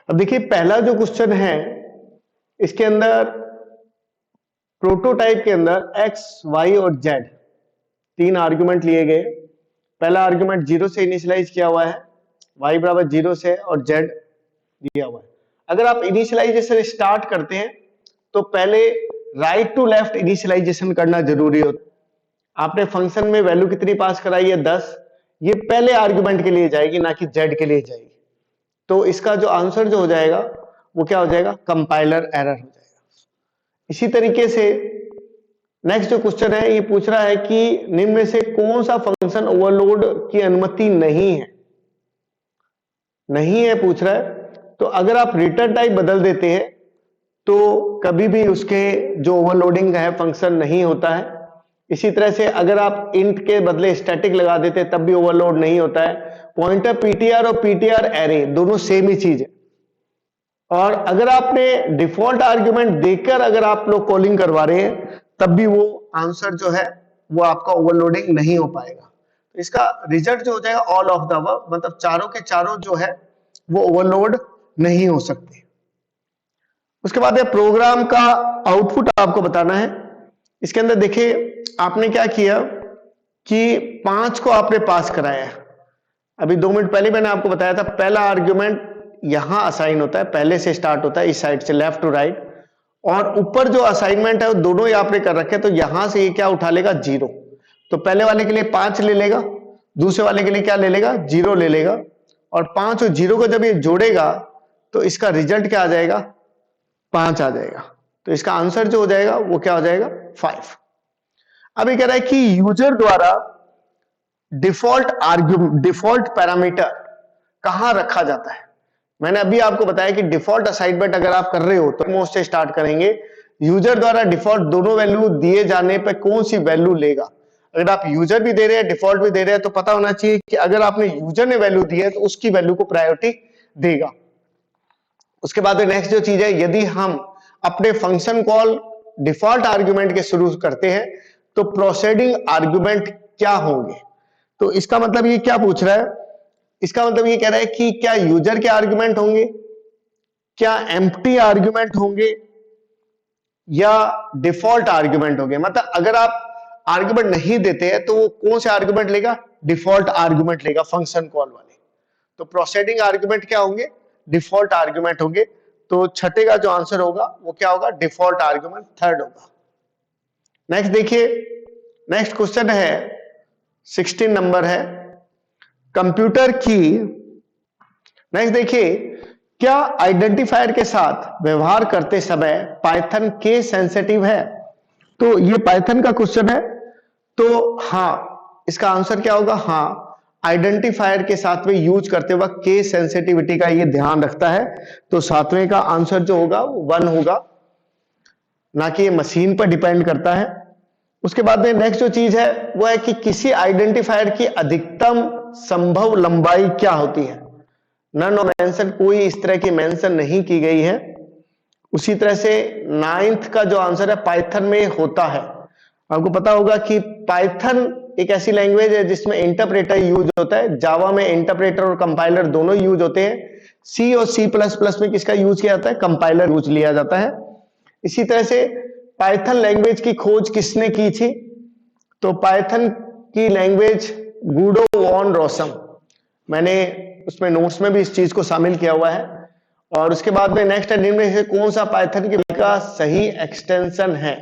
अब देखिए पहला जो क्वेश्चन है इसके अंदर प्रोटोटाइप के अंदर x, y और z तीन आर्गुमेंट लिए गए। पहला आर्गुमेंट 0 से इनिशियलाइज किया हुआ है, y बराबर 0 से और z दिया हुआ है। अगर आप इनिशियलाइजेशन स्टार्ट करते हैं तो पहले राइट टू लेफ्ट इनिशियलाइजेशन करना जरूरी होता है। आपने फंक्शन में वैल्यू कितनी पास कराई है 10, ये पहले आर्गुमेंट के लिए जाएगी ना कि z के लिए जाएगी। तो इसका जो आंसर जो हो जाएगा वो क्या हो जाएगा, कंपाइलर एरर हो जाएगा। इसी तरीके से नेक्स्ट जो क्वेश्चन है ये पूछ रहा है कि निम्न में से कौन सा फंक्शन ओवरलोड की अनुमति नहीं है पूछ रहा है। तो अगर आप रिटर्न टाइप बदल देते हैं तो कभी भी उसके जो ओवरलोडिंग है फंक्शन नहीं होता है। इसी तरह से अगर आप इंट के बदले स्टैटिक लगा देते हैं तब भी ओवरलोड नहीं होता है। पॉइंटर पीटीआर और पीटीआर एरे दोनों सेम ही चीज है। और अगर आपने डिफॉल्ट आर्ग्यूमेंट देकर अगर आप लोग कॉलिंग करवा रहे हैं तब भी वो आंसर जो है वो आपका ओवरलोडिंग नहीं हो पाएगा। तो इसका रिजल्ट जो हो जाएगा ऑल ऑफ द अबव, मतलब चारों के चारों जो है वो ओवरलोड नहीं हो सकते। उसके बाद ये प्रोग्राम का आउटपुट आपको बताना है। इसके अंदर देखिए आपने क्या किया कि 5 को आपने पास कराया है। अभी 2 मिनट पहले मैंने आपको बताया था पहला आर्ग्यूमेंट यहां असाइन होता है, पहले से स्टार्ट होता है इस साइड से लेफ्ट टू राइट, और ऊपर जो असाइनमेंट है वो दोनों ही आपने कर रखे हैं। तो यहां से ये क्या उठा लेगा 0। तो पहले वाले के लिए 5 ले लेगा, दूसरे वाले के लिए क्या ले लेगा 0 ले लेगा, और 5 और 0 को जब ये जोड़ेगा तो इसका रिजल्ट क्या आ जाएगा 5 आ जाएगा। तो इसका आंसर जो हो जाएगा वो क्या हो जाएगा 5। अब ये कह रहा है कि यूजर द्वारा डिफॉल्ट पैरामीटर कहां रखा जाता है। मैंने अभी आपको बताया कि डिफॉल्ट असाइनमेंट अगर आप कर रहे हो तो मोस्ट से स्टार्ट करेंगे। यूजर द्वारा डिफॉल्ट दोनों वैल्यू दिए जाने पर कौन सी वैल्यू लेगा। अगर आप यूजर भी दे रहे हैं डिफॉल्ट भी दे रहे हैं तो पता होना चाहिए कि अगर आपने यूजर ने वैल्यू दी है तो उसकी वैल्यू को प्रायोरिटी देगा। उसके बाद नेक्स्ट जो चीज है, यदि हम अपने फंक्शन कॉल डिफॉल्ट आर्ग्यूमेंट के शुरू करते हैं तो प्रोसीडिंग आर्ग्यूमेंट क्या होंगे। तो इसका मतलब ये क्या पूछ रहा है, इसका मतलब ये कह रहा है कि क्या यूजर के आर्ग्यूमेंट होंगे, क्या एम्प्टी आर्ग्यूमेंट होंगे, या डिफॉल्ट आर्ग्यूमेंट होंगे। मतलब अगर आप आर्ग्यूमेंट नहीं देते हैं तो वो कौन से आर्ग्यूमेंट लेगा, डिफॉल्ट आर्ग्यूमेंट लेगा फंक्शन कॉल वाले। तो प्रोसीडिंग आर्ग्यूमेंट क्या होंगे, डिफॉल्ट आर्ग्यूमेंट होंगे। तो छठे का जो आंसर होगा वो क्या होगा, डिफॉल्ट आर्ग्यूमेंट थर्ड होगा। नेक्स्ट देखिए, नेक्स्ट क्वेश्चन है 16 नंबर है कंप्यूटर की। नेक्स्ट देखिए, क्या आइडेंटिफायर के साथ व्यवहार करते समय पाइथन केस सेंसिटिव है। तो ये पाइथन का क्वेश्चन है। तो हाँ, इसका आंसर क्या होगा, हाँ आइडेंटिफायर के साथ में यूज करते वक्त केस सेंसिटिविटी का ये ध्यान रखता है। तो सातवें का आंसर जो होगा वो 1 होगा, ना कि ये मशीन पर डिपेंड करता है। उसके बाद में नेक्स्ट जो चीज है वो है कि किसी आइडेंटिफायर की अधिकतम संभव लंबाई क्या होती है। नन ऑफ मेंशन, कोई इस तरह की मेंशन नहीं की गई है। उसी तरह से 9th का जो आंसर है पाइथन में होता है। आपको पता होगा कि पाइथन एक ऐसी लैंग्वेज है जिसमें इंटरप्रेटर यूज होता है। जावा में इंटरप्रेटर और कंपाइलर दोनों यूज होते हैं। सी और सी प्लस प्लस में किसका यूज किया जाता है, कंपाइलर यूज लिया जाता है। इसी तरह से पाइथन लैंग्वेज की खोज किसने की थी, तो पाइथन की लैंग्वेज गुडो वॉन रोसम, मैंने उसमें नोट्स में भी इस चीज को शामिल किया हुआ है। और उसके बाद में नेक्स्ट है, निम्न में से कौन सा पाइथन का सही एक्सटेंशन है।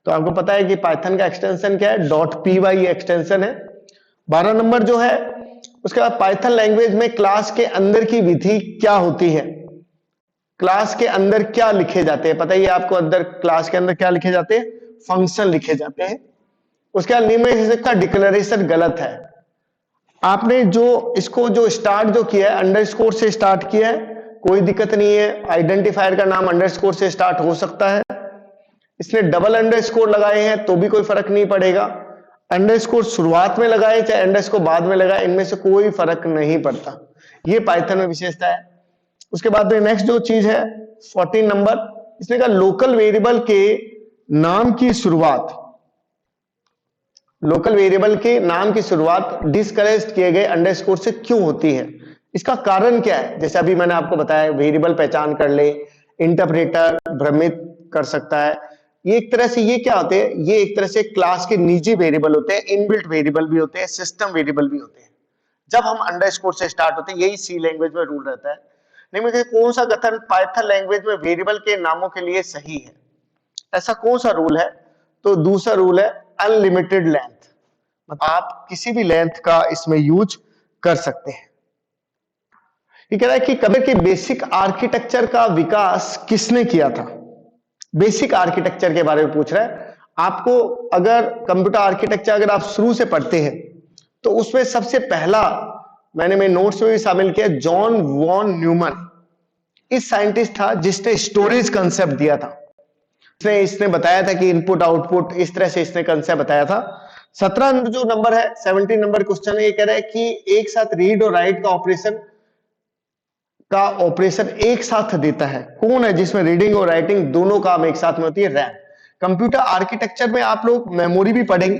तो आपको पता है कि पाइथन का एक्सटेंशन क्या है, .py एक्सटेंशन है। 12 नंबर जो है, उसके बाद पाइथन लैंग्वेज में क्लास के अंदर की विधि क्या होती है। क्लास के अंदर क्या लिखे जाते हैं, पता ही है आपको, अंदर क्लास के अंदर क्या लिखे जाते हैं, फंक्शन लिखे जाते हैं। उसके बाद निम्न में से का डिक्लेरेशन गलत है। आपने जो इसको जो स्टार्ट जो किया है अंडरस्कोर से स्टार्ट किया है, कोई दिक्कत नहीं है। आइडेंटिफायर का नाम अंडरस्कोर से स्टार्ट हो सकता है। इसने डबल अंडरस्कोर लगाए हैं तो भी कोई फर्क नहीं पड़ेगा। अंडरस्कोर शुरुआत में लगाए चाहे अंडरस्कोर बाद में लगाए, इनमें से कोई फर्क नहीं पड़ता। ये पाइथन में विशेषता है। उसके बाद में नेक्स्ट जो चीज है 14 नंबर, इसने कहा लोकल वेरिएबल के नाम की शुरुआत, लोकल वेरिएबल के नाम की शुरुआत डिस्करेज किए गए अंडरस्कोर से क्यों होती है। इसका कारण क्या है? जैसे अभी मैंने आपको बताया वेरिएबल पहचान कर ले, इंटरप्रेटर भ्रमित कर सकता है। ये एक तरह से ये क्या होते हैं, ये एक तरह से क्लास के निजी वेरिएबल होते हैं, इनबिल्ट वेरिएबल भी होते हैं, सिस्टम वेरिएबल भी होते हैं। जब हम अंडरस्कोर से स्टार्ट होते हैं, यही सी लैंग्वेज में रूल रहता है। नहीं, मुझे कौन सा कथन पाइथन लैंग्वेज में वेरिएबल के नामों के लिए सही है? ऐसा कौन सा रूल है? तो दूसरा रूल है अनलिमिटेड लेंथ, मतलब आप किसी भी लेंथ का इसमें यूज कर सकते हैं। ये कह रहा है कि कंप्यूटर के बेसिक आर्किटेक्चर का विकास किसने किया था? बेसिक आर्किटेक्चर के बारे में पूछ रहा है आपको। अगर कंप्यूटर आर्किटेक्चर अगर आप शुरू से पढ़ते हैं तो उसमें सबसे पहला मैंने मेरे नोट्स में भी शामिल किया, जॉन वॉन न्यूमन। इस साइंटिस्ट था जिसने स्टोरेज कंसेप्ट दिया था। इसने बताया था कि इनपुट आउटपुट, इस तरह से इसने कंसेप्ट बताया था। 17 जो नंबर है, 17 नंबर क्वेश्चन है, ये कह रहा है कि एक साथ रीड और राइट का ऑपरेशन एक साथ देता है कौन है जिसमें रीडिंग और राइटिंग दोनों काम एक साथ में होती है? रैम। कंप्यूटर आर्किटेक्चर में आप लोग मेमोरी भी पढ़ेंगे,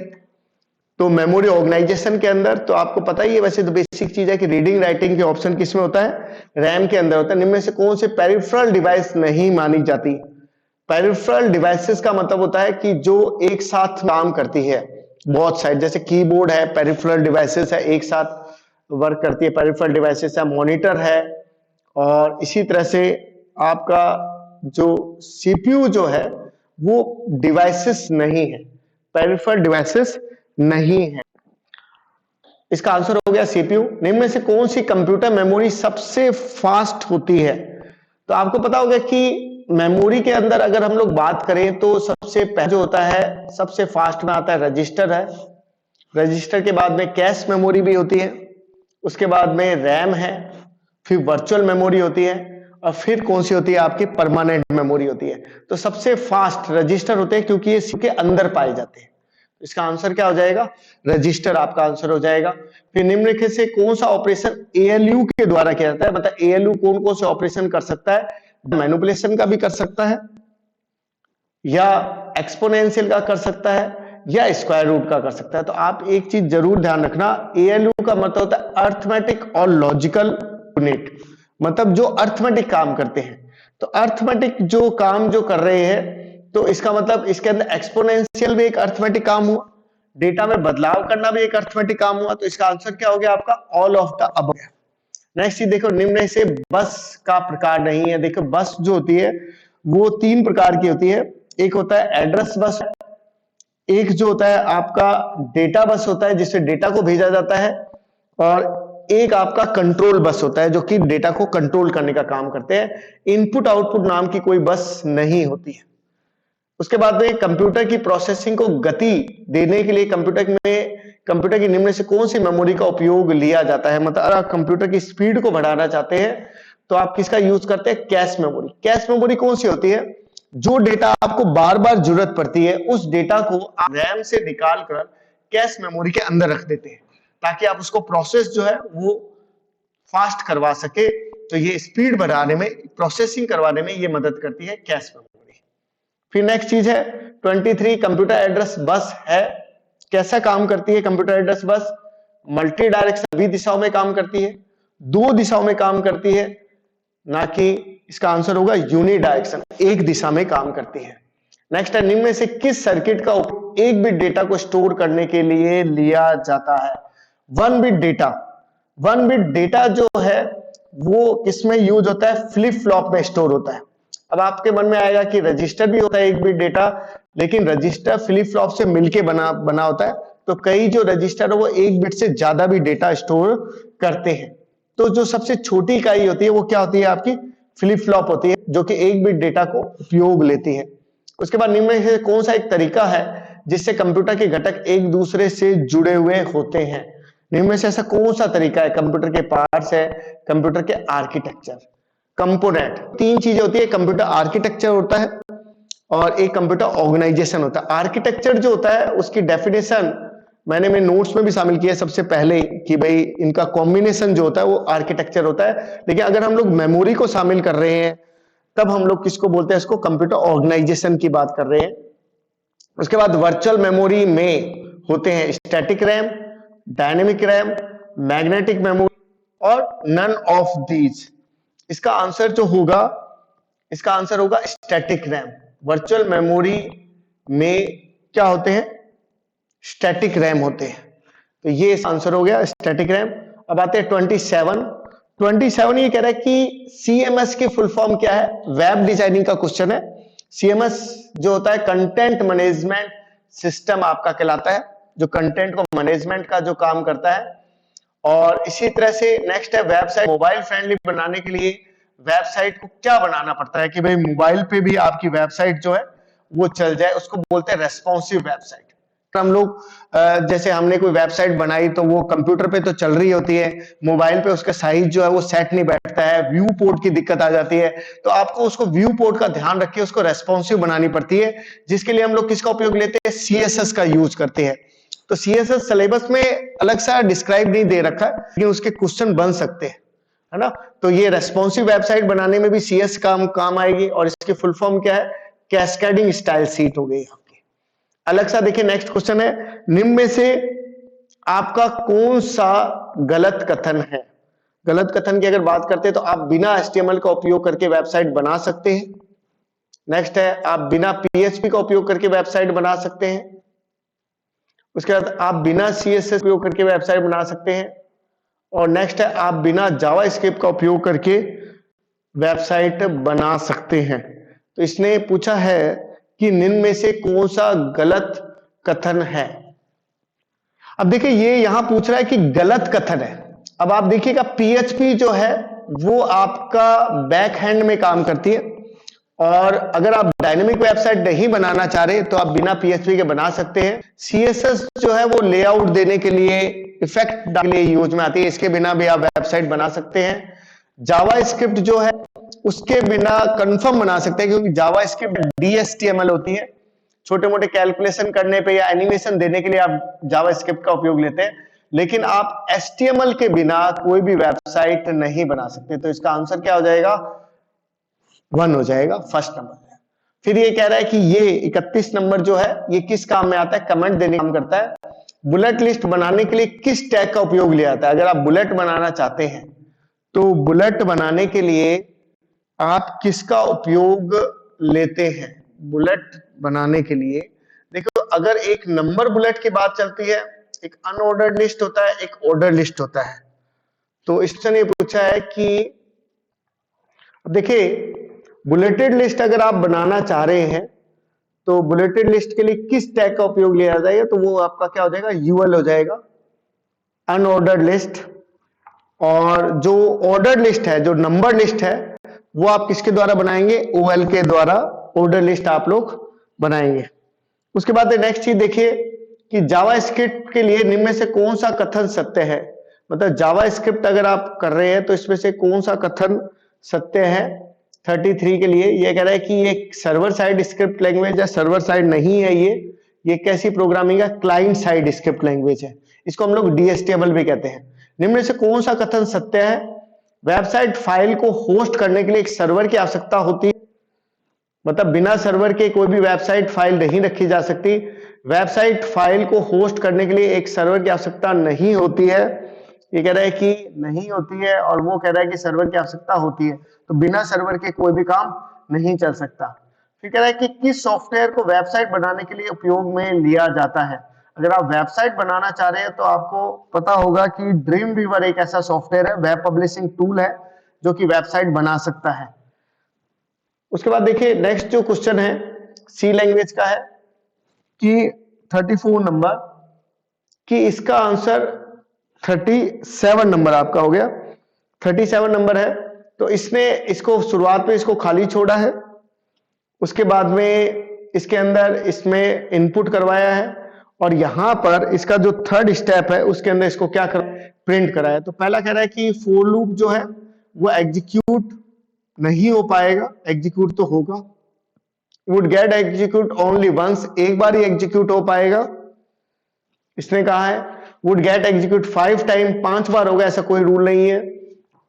तो मेमोरी ऑर्गेनाइजेशन के अंदर तो आपको पता ही है, वैसे तो बेसिक चीज है कि रीडिंग राइटिंग के ऑप्शन किसमें होता है? रैम के अंदर होता है। निम्न में से कौन से पेरिफेरल डिवाइस नहीं मानी जाती? पेरिफेरल डिवाइसेस का मतलब होता है कि जो एक साथ काम करती है, बहुत साइड, जैसे कीबोर्ड है, पेरिफेरल डिवाइसेस है, एक साथ वर्क करती है, पेरिफेरल डिवाइसेस है। मॉनिटर है, और इसी तरह से आपका जो सीपीयू जो है वो डिवाइसेस नहीं है, पेरिफेरल डिवाइसेस नहीं है। इसका आंसर हो गया सीपीयू। निम्न में से कौन सी कंप्यूटर मेमोरी सबसे फास्ट होती है? तो आपको पता होगा कि मेमोरी के अंदर अगर हम लोग बात करें तो सबसे पहले जो होता है, सबसे फास्ट में आता है रजिस्टर है। रजिस्टर के बाद में कैश मेमोरी भी होती है, उसके बाद में रैम है, फिर वर्चुअल मेमोरी होती है, और फिर कौन सी होती है? आपकी परमानेंट मेमोरी होती है। तो सबसे फास्ट रजिस्टर होते हैं क्योंकि ये इसके अंदर पाए जाते हैं। इसका आंसर क्या हो जाएगा? रजिस्टर आपका आंसर हो जाएगा। फिर निम्नलिखित से कौन सा ऑपरेशन एएलयू के द्वारा किया जाता है? मतलब एएलयू कौन कौन से ऑपरेशन कर सकता है? मैनिपुलेशन का भी कर सकता है, या एक्सपोनेंशियल का कर सकता है, या स्क्वायर रूट का कर सकता है। तो आप एक चीज जरूर ध्यान रखना, एएलयू का मतलब होता है अर्थमेटिक और लॉजिकल यूनिट, मतलब जो अर्थमेटिक काम करते हैं। तो अर्थमेटिक जो काम जो कर रहे हैं, तो इसका मतलब इसके अंदर एक्सपोनेंशियल भी एक अर्थमेटिक काम हुआ, डेटा में बदलाव करना भी एक अर्थमेटिक काम हुआ। तो इसका आंसर क्या हो गया आपका? All of the above. Next चीज देखो, निम्न से बस का प्रकार नहीं है। देखो बस जो होती है वो 3 प्रकार की होती है। एक होता है एड्रेस बस, एक जो होता है आपका डेटा बस होता है जिससे डेटा को भेजा जाता है, और एक आपका कंट्रोल बस होता है जो कि डेटा को कंट्रोल करने का काम करते हैं। इनपुट आउटपुट नाम की कोई बस नहीं होती है। उसके बाद में कंप्यूटर की प्रोसेसिंग को गति देने के लिए कंप्यूटर की निम्न से कौन सी मेमोरी का उपयोग लिया जाता है? मतलब अगर आप कंप्यूटर की स्पीड को बढ़ाना चाहते हैं तो आप किसका यूज करते हैं? Cache memory. कैश मेमोरी कौन सी होती है? जो डेटा आपको बार बार जरूरत पड़ती है उस डेटा को आप रैम से निकाल कर कैश मेमोरी के अंदर रख देते हैं ताकि आप उसको प्रोसेस जो है वो फास्ट करवा सके। तो ये स्पीड बढ़ाने में, प्रोसेसिंग करवाने में ये मदद करती है कैश मेमोरी। फिर नेक्स्ट चीज है 23 कंप्यूटर एड्रेस बस है। कैसा काम करती है computer address bus? Multi direction, सभी दिशाओं में काम करती है, 2 दिशाओं में काम करती है, ना कि इसका आंसर होगा यूनि डायरेक्शन, एक दिशा में काम करती है। नेक्स्ट है निम्न में से किस सर्किट का उपयोग 1 बिट डेटा को स्टोर करने के लिए लिया जाता है? 1 बिट डेटा। 1 बिट डेटा जो है वो किसमें यूज होता है? फ्लिप फ्लॉप में स्टोर होता है। अब आपके मन में आएगा कि रजिस्टर भी होता है 1 बिट डेटा, लेकिन रजिस्टर फ्लिप फ्लॉप से मिलके बना होता है। तो कई जो रजिस्टर है वो 1 बिट से ज्यादा भी डेटा स्टोर करते हैं। तो जो सबसे छोटी इकाई होती है वो क्या होती है? आपकी फ्लिप फ्लॉप होती है, जो कि 1 बिट डेटा को उपयोग लेती है। उसके बाद निम्न में से कौन सा एक तरीका है जिससे कंप्यूटर के घटक एक दूसरे से जुड़े हुए होते हैं? निम्न में से ऐसा कौन सा तरीका है? कंप्यूटर के पार्ट्स है, कंप्यूटर के आर्किटेक्चर, कंपोनेंट। 3 चीजें होती है, कंप्यूटर आर्किटेक्चर होता है और एक कंप्यूटर ऑर्गेनाइजेशन होता है। आर्किटेक्चर जो होता है उसकी डेफिनेशन मैंने मेरे नोट्स में भी शामिल किया सबसे पहले कि भाई इनका कॉम्बिनेशन जो होता है वो आर्किटेक्चर होता है। लेकिन अगर हम लोग मेमोरी को शामिल कर रहे हैं तब हम लोग किसको बोलते हैं? इसको कंप्यूटर ऑर्गेनाइजेशन की बात कर रहे हैं। उसके बाद वर्चुअल मेमोरी में होते हैं static RAM, dynamic RAM, magnetic memory और नन ऑफ दीज। इसका आंसर जो होगा, इसका आंसर होगा स्टैटिक रैम। वर्चुअल मेमोरी में क्या होते हैं? स्टैटिक रैम होते हैं। तो ये आंसर हो गया स्टैटिक रैम। अब आते हैं 27 ये कह रहा है कि सीएमएस की फुल फॉर्म क्या है? वेब डिजाइनिंग का क्वेश्चन है। सीएमएस जो होता है कंटेंट मैनेजमेंट सिस्टम आपका कहलाता है, जो कंटेंट को मैनेजमेंट का जो काम करता है। और इसी तरह से नेक्स्ट है वेबसाइट मोबाइल फ्रेंडली बनाने के लिए वेबसाइट को क्या बनाना पड़ता है कि भाई मोबाइल पे भी आपकी वेबसाइट जो है वो चल जाए, उसको बोलते हैं रेस्पॉन्सिव वेबसाइट। हम लोग जैसे हमने कोई वेबसाइट बनाई तो वो कंप्यूटर पे तो चल रही होती है, मोबाइल पे उसका साइज जो है वो सेट नहीं बैठता है, व्यू पोर्ट की दिक्कत आ जाती है। तो आपको उसको व्यू पोर्ट का ध्यान रख के उसको रेस्पॉन्सिव बनानी पड़ती है, जिसके लिए हम लोग किसका उपयोग लेते हैं? सीएसएस का यूज करते हैं। तो सीएसएस सिलेबस में अलग सा डिस्क्राइब नहीं दे रखा है, लेकिन उसके क्वेश्चन बन सकते हैं, है ना। तो ये रेस्पॉन्सिव वेबसाइट बनाने में भी सीएस काम आएगी। और इसकी फुल फॉर्म क्या है? कैस्केडिंग स्टाइल सीट हो गई आपकी। अलग सा देखिए नेक्स्ट क्वेश्चन है, निम्न में से आपका कौन सा गलत कथन है? गलत कथन की अगर बात करते हैं तो आप बिना एचटीएमएल का उपयोग करके वेबसाइट बना सकते हैं। नेक्स्ट है आप बिना पीएचपी का उपयोग करके वेबसाइट बना सकते हैं। उसके बाद आप बिना सीएसएस उपयोग करके वेबसाइट बना सकते हैं। और नेक्स्ट है आप बिना जावास्क्रिप्ट का उपयोग करके वेबसाइट बना सकते हैं। तो इसने पूछा है कि निम्न में से कौन सा गलत कथन है। अब देखिए ये यहां पूछ रहा है कि गलत कथन है। अब आप देखिएगा पीएचपी जो है वो आपका बैक हैंड में काम करती है, और अगर आप डायनेमिक वेबसाइट नहीं बनाना चाह रहे तो आप बिना पीएचपी के बना सकते हैं। सीएसएस जो है वो लेआउट देने के लिए, इफेक्ट के लिए यूज में आती है, इसके बिना भी आप वेबसाइट बना सकते हैं। जावास्क्रिप्ट जो है उसके बिना कंफर्म बना सकते हैं, क्योंकि जावास्क्रिप्ट डीएचटीएमएल होती है, छोटे मोटे कैलकुलेशन करने पे या एनिमेशन देने के लिए आप जावास्क्रिप्ट का उपयोग लेते हैं, लेकिन आप एचटीएमएल के बिना कोई भी वेबसाइट नहीं बना सकते। तो इसका आंसर क्या हो जाएगा? 1 हो जाएगा, फर्स्ट नंबर। फिर ये कह रहा है कि ये 31 नंबर जो है ये किस काम में आता है? कमेंट देने काम करता है। बुलेट लिस्ट बनाने के लिए किस टैग का उपयोग लिया जाता है? अगर आप बुलेट बनाना चाहते हैं तो बुलेट बनाने के लिए आप किसका उपयोग लेते हैं? बुलेट बनाने के लिए देखो, अगर एक नंबर बुलेट की बात चलती है, एक अनऑर्डर्ड लिस्ट होता है, एक ऑर्डर लिस्ट होता है। तो इसने ये पूछा है कि देखिए बुलेटेड लिस्ट अगर आप बनाना चाह रहे हैं तो बुलेटेड लिस्ट के लिए किस टैग का उपयोग लिया जाएगा? तो वो आपका क्या हो जाएगा? यूएल हो जाएगा, अनऑर्डर्ड लिस्ट। और जो ऑर्डर लिस्ट है, जो नंबर लिस्ट है, वो आप किसके द्वारा बनाएंगे? ओएल के द्वारा ऑर्डर लिस्ट आप लोग बनाएंगे। उसके बाद नेक्स्ट चीज देखिए कि जावास्क्रिप्ट के लिए निम्न में से कौन सा कथन सत्य है? मतलब जावास्क्रिप्ट अगर आप कर रहे हैं तो इसमें से कौन सा कथन सत्य है? 33 के लिए ये कह रहा है कि ये सर्वर साइड स्क्रिप्ट लैंग्वेज है, सर्वर साइड नहीं है। ये कैसी प्रोग्रामिंग है? क्लाइंट साइड स्क्रिप्ट लैंग्वेज है, इसको हम लोग डीएचटीएमएल भी कहते हैं। निम्न में से कौन सा कथन सत्य है? वेबसाइट फाइल को होस्ट करने के लिए एक सर्वर की आवश्यकता होती है, मतलब बिना सर्वर के कोई भी वेबसाइट फाइल नहीं रखी जा सकती। वेबसाइट फाइल को होस्ट करने के लिए एक सर्वर की आवश्यकता नहीं होती है। ये कह रहा है कि नहीं होती है, और वो कह रहा है कि सर्वर की आवश्यकता होती है। तो बिना सर्वर के कोई भी काम नहीं चल सकता। फिर कह रहा है कि किस सॉफ्टवेयर को वेबसाइट बनाने के लिए उपयोग में लिया जाता है? अगर आप वेबसाइट बनाना चाह रहे हैं तो आपको पता होगा कि ड्रीम वीवर एक ऐसा सॉफ्टवेयर है, वेब पब्लिशिंग टूल है, जो कि वेबसाइट बना सकता है। उसके बाद देखिए नेक्स्ट जो क्वेश्चन है सी लैंग्वेज का है कि 34 नंबर, कि इसका आंसर 37 नंबर आपका हो गया। 37 नंबर है, तो इसने इसको शुरुआत में इसको खाली छोड़ा है, उसके बाद में इसके अंदर इसमें इनपुट करवाया है, और यहां पर इसका जो थर्ड स्टेप है उसके अंदर इसको क्या कर प्रिंट कराया। तो पहला कह रहा है कि फॉर लूप जो है वो एग्जीक्यूट नहीं हो पाएगा, एग्जीक्यूट तो होगा, would get execute only once, एक बार ही एग्जीक्यूट हो पाएगा। इसने कहा है वुड गेट एग्जीक्यूट 5 टाइम, 5 बार होगा, ऐसा कोई रूल नहीं है।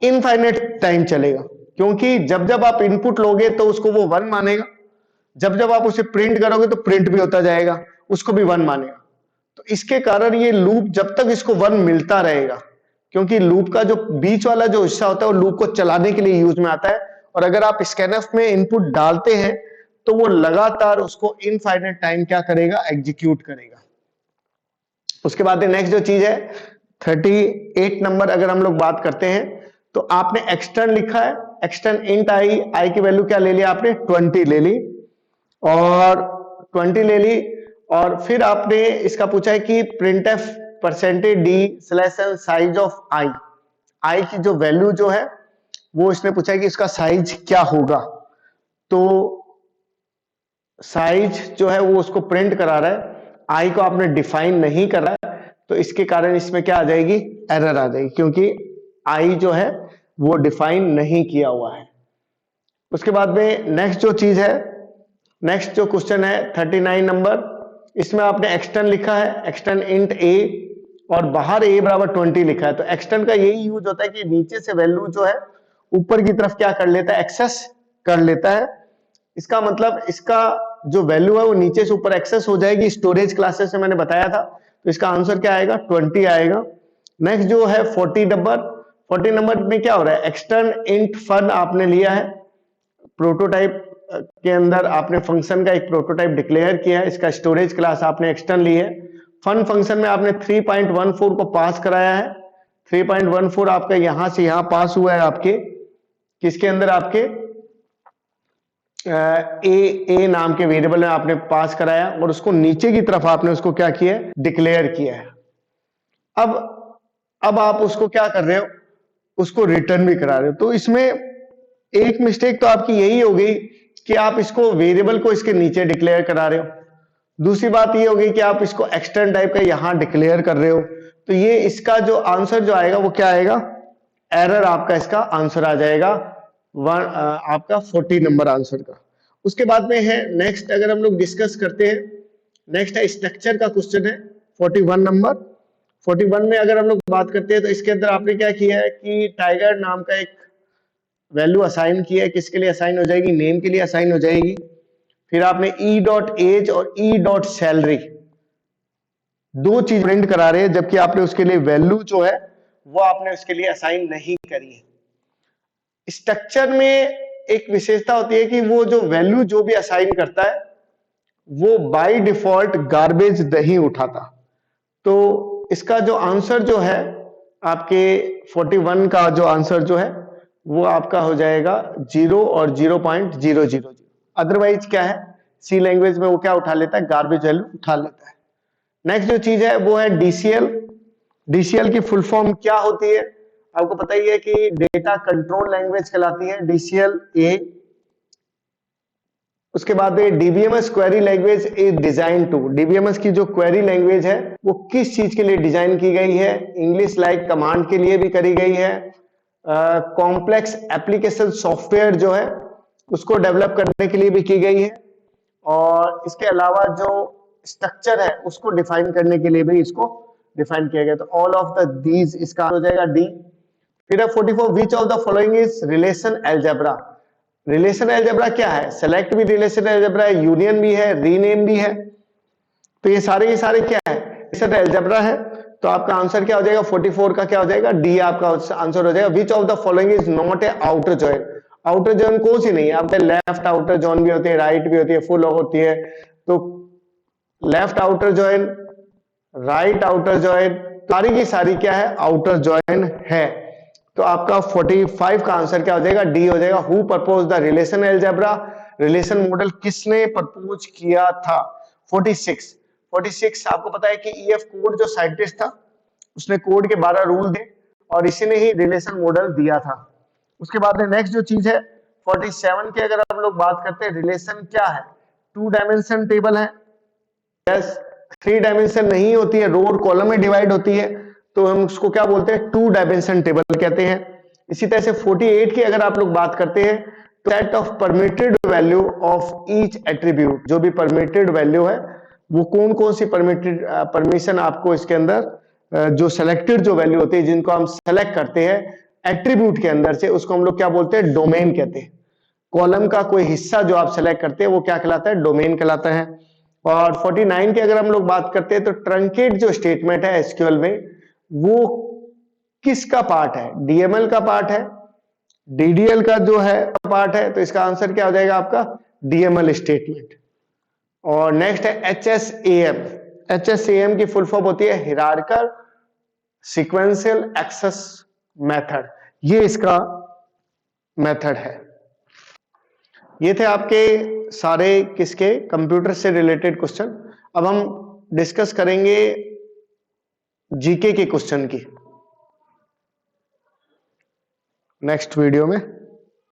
इनफाइनाइट टाइम चलेगा, क्योंकि जब जब आप इनपुट लोगे तो उसको वो 1 मानेगा, जब जब आप उसे प्रिंट करोगे तो प्रिंट भी होता जाएगा, उसको भी 1 मानेगा। तो इसके कारण ये लूप जब तक इसको 1 मिलता रहेगा, क्योंकि लूप का जो बीच वाला जो हिस्सा होता है वो लूप को चलाने के लिए यूज में आता है, और अगर आप स्कैनफ में इनपुट डालते हैं तो वो लगातार उसको इनफाइनाइट टाइम क्या करेगा, एग्जीक्यूट करेगा। उसके बाद नेक्स्ट जो चीज है 38 नंबर अगर हम लोग बात करते हैं, तो आपने एक्सटर्न लिखा है, एक्सटर्न इंट आई की वैल्यू क्या ले लिया आपने, 20 ले ली, और 20 ले ली, और फिर आपने इसका पूछा है कि printf %d/n साइज ऑफ आई की जो वैल्यू जो है वो इसने पूछा है कि इसका साइज क्या होगा। तो साइज जो है वो उसको प्रिंट करा रहा है, आई को आपने डिफाइन नहीं करा है, तो इसके कारण इसमें क्या आ जाएगी, एरर आ जाएगी, क्योंकि आई जो है वो डिफाइन नहीं किया हुआ है। उसके बाद में नेक्स्ट जो चीज है, नेक्स्ट जो क्वेश्चन है 39 नंबर, इसमें आपने एक्सटर्न लिखा है, एक्सटर्न इंट ए, और बाहर ए बराबर 20 लिखा है। तो एक्सटर्न का यही यूज होता है कि नीचे से वैल्यू जो है ऊपर की तरफ क्या कर लेता है, एक्सेस कर लेता है। इसका मतलब इसका जो वैल्यू है वो नीचे से ऊपर एक्सेस हो जाएगी, स्टोरेज क्लासेस से मैंने बताया था। तो इसका आंसर क्या आएगा, 20 आएगा। नेक्स्ट जो है 40 नंबर में क्या हो रहा है, एक्सटर्न इंट फन आपने लिया है, प्रोटोटाइप के अंदर आपने फंक्शन का एक प्रोटोटाइप डिक्लेयर किया है, इसका स्टोरेज क्लास आपने एक्सटर्न ली है। फन फंक्शन में आपने 3.14 को पास कराया है, 3.14 आपका यहां से यहां पास हुआ है आपके किसके अंदर, आपके ए नाम के वेरिएबल में आपने पास कराया, और उसको नीचे की तरफ आपने उसको क्या किया है, डिक्लेयर किया है। अब आप उसको क्या कर रहे हो, उसको रिटर्न भी करा रहे हो। तो इसमें एक मिस्टेक तो आपकी यही हो गई कि आप इसको वेरिएबल को इसके नीचे डिक्लेयर करा रहे हो। दूसरी बात ये होगी कि आप इसको एक्सटर्न टाइप का यहां डिक्लेयर कर रहे हो। तो ये इसका जो आंसर जो आएगा वो क्या आएगा, एरर आपका इसका आंसर आ जाएगा आपका 40 नंबर आंसर का। उसके बाद में है नेक्स्ट, अगर हम लोग डिस्कस करते हैं, नेक्स्ट है स्ट्रक्चर का क्वेश्चन है 41 नंबर। 41 में अगर हम लोग बात करते हैं तो इसके अंदर आपने क्या किया है कि टाइगर नाम का एक वैल्यू असाइन किया है, किसके लिए असाइन हो जाएगी, नेम के लिए असाइन हो जाएगी। फिर आपने e.age और e.salary दो चीज प्रिंट करा रहे हैं, जबकि आपने उसके लिए वैल्यू जो है वो आपने उसके लिए असाइन नहीं करी है। स्ट्रक्चर में एक विशेषता होती है कि वो जो वैल्यू जो भी असाइन करता है वो बाय डिफॉल्ट गार्बेज नहीं उठाता। तो इसका जो आंसर जो है आपके 41 का जो आंसर जो है वो आपका हो जाएगा 0 और 0.000। अदरवाइज क्या है, सी लैंग्वेज में वो क्या उठा लेता है, गार्बेज वैल्यू उठा लेता है। नेक्स्ट जो चीज है वो है डीसीएल। डीसीएल की फुल फॉर्म क्या होती है, आपको पता ही है कि डेटा कंट्रोल लैंग्वेज कहलाती है डीसीएल ए। उसके बाद DBMS query language is design to, DBMS की जो क्वेरी लैंग्वेज है वो किस चीज के लिए डिजाइन की गई है, इंग्लिश लाइक कमांड के लिए भी करी गई है, कॉम्प्लेक्स एप्लीकेशन सॉफ्टवेयर जो है उसको डेवलप करने के लिए भी की गई है, और इसके अलावा जो स्ट्रक्चर है उसको डिफाइन करने के लिए भी इसको डिफाइन किया गया। तो ऑल ऑफ द दीज इसका हो जाएगा डी। फिर 44 which of the following is relation algebra. Relation algebra क्या है, सेलेक्ट भी रिलेशन एल्जेब्रा है, यूनियन भी है, रीनेम भी है। तो ये सारे क्या है, रिलेशन एल्जेब्रा है। तो आपका आंसर क्या हो जाएगा, 44 का क्या हो जाएगा, डी आपका आंसर हो जाएगा। Which of the following is not a outer join. Outer join कौन सी नहीं है, आपके लेफ्ट आउटर जॉइन भी होती है, राइट भी होती है, फुल होती है। तो left outer join, right outer join, सारी की सारी क्या है, आउटर जॉइन है। तो आपका 45 का आंसर क्या हो जाएगा, डी हो जाएगा। Who propose the relation algebra, relation model किसने प्रपोज किया था। 46 आपको पता है कि ईएफ कोड जो साइंटिस्ट था उसने कोड के 12 रूल दिए और इसी ने ही रिलेशन मॉडल दिया था। उसके बाद में नेक्स्ट जो चीज है 47 की अगर हम लोग बात करते हैं, रिलेशन क्या है, 2 डायमेंशन टेबल है। यस, 3 डायमेंशन नहीं होती है, रो और कॉलम में डिवाइड होती है, तो हम उसको क्या बोलते हैं, 2 डायमेंशन टेबल कहते हैं। इसी तरह से 48 की अगर आप लोग बात करते हैं तो set of permitted value of each attribute, जो भी परमिटेड वैल्यू है वो कौन कौन सी परमिटेड परमिशन आपको इसके अंदर जो सेलेक्टेड जो वैल्यू होती है जिनको हम सेलेक्ट करते हैं एट्रीब्यूट के अंदर से, उसको हम लोग क्या बोलते हैं, डोमेन कहते हैं। कॉलम का कोई हिस्सा जो आप सेलेक्ट करते हैं वो क्या कहलाता है, डोमेन कहलाता है। और 49 की अगर हम लोग बात करते हैं तो ट्रंकेट जो स्टेटमेंट है एसक्यूएल में वो किसका पार्ट है? डीएमएल का पार्ट है, डीडीएल का जो है पार्ट है, तो इसका आंसर क्या हो जाएगा आपका? DML statement. और नेक्स्ट है एचएसएएम। एचएसएएम की फुल फॉर्म होती है हिरार्किकल सीक्वेंशियल एक्सेस मेथड। ये इसका मेथड है। ये थे आपके सारे किसके? कंप्यूटर से रिलेटेड क्वेश्चन। अब हम डिस्कस करेंगे जीके के क्वेश्चन की नेक्स्ट वीडियो में।